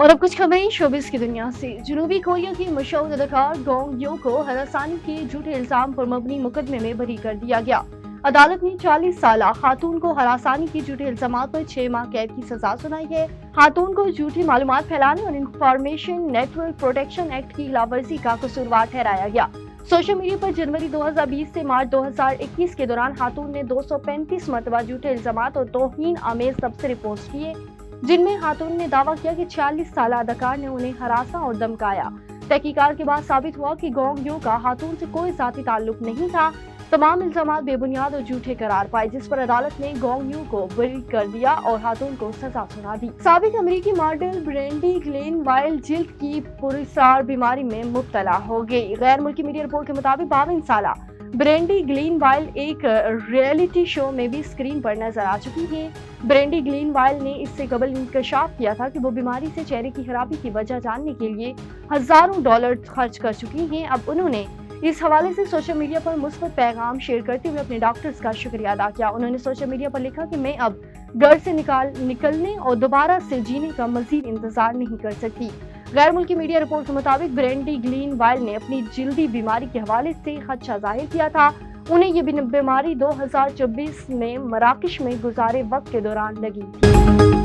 और अब कुछ खबरें शोबिस की दुनिया से। जनूबी कोरिया की मशहूर अदाकार गोंग यो को हरासानी के झूठे इल्जाम पर मबनी मुकदमे में बरी कर दिया गया। अदालत ने 40 साला खातून को हरासानी के झूठे इल्जाम पर 6 माह कैद की सजा सुनाई है। खातून को झूठी मालूमात फैलाने और इंफॉर्मेशन नेटवर्क प्रोटेक्शन एक्ट की खिलाफवर्जी का कसूरवार ठहराया गया। सोशल मीडिया पर जनवरी 2020 से मार्च 2021 के दौरान खातून ने 235 मरतबा झूठे इल्जाम और तौहीन आमेज तबसरे पोस्ट किए, जिनमें खातून ने दावा किया कि 40 साल अदाकार ने उन्हें हरासा और धमकाया। तहकीकात के बाद साबित हुआ कि गोंग यो का खातून से कोई जाती ताल्लुक नहीं था। तमाम इल्जामात बेबुनियाद और झूठे करार पाए, जिस पर अदालत ने गोंग यू को बरी कर दिया और खातून को सजा सुना दी। साबिक अमेरिकी मॉडल ब्रेंडी ग्लेन वाइल जिल्द की पुरस्कार बीमारी में मुब्तला हो गई। गैर मुल्की मीडिया रिपोर्ट के मुताबिक 52 साला ब्रेंडी ग्लीनवाइल एक रियलिटी शो में भी स्क्रीन पर नजर आ चुकी हैं। ब्रेंडी ग्लीनवाइल ने इससे कबल इंकशाफ किया था कि वो बीमारी से चेहरे की खराबी की वजह जानने के लिए हजारों डॉलर खर्च कर चुकी हैं। अब उन्होंने इस हवाले से सोशल मीडिया पर मुस्बत पैगाम शेयर करते हुए अपने डॉक्टर्स का शुक्रिया अदा किया। उन्होंने सोशल मीडिया पर लिखा कि मैं अब घर से निकलने और दोबारा से जीने का मजीद इंतजार नहीं कर सकती। गैर मुल्की मीडिया रिपोर्ट के मुताबिक ब्रेंडी ग्लीनवाइल ने अपनी जल्दी बीमारी के हवाले से खदशा जाहिर किया था। उन्हें ये बीमारी 2024 में मराकश में गुजारे वक्त के दौरान लगी थी।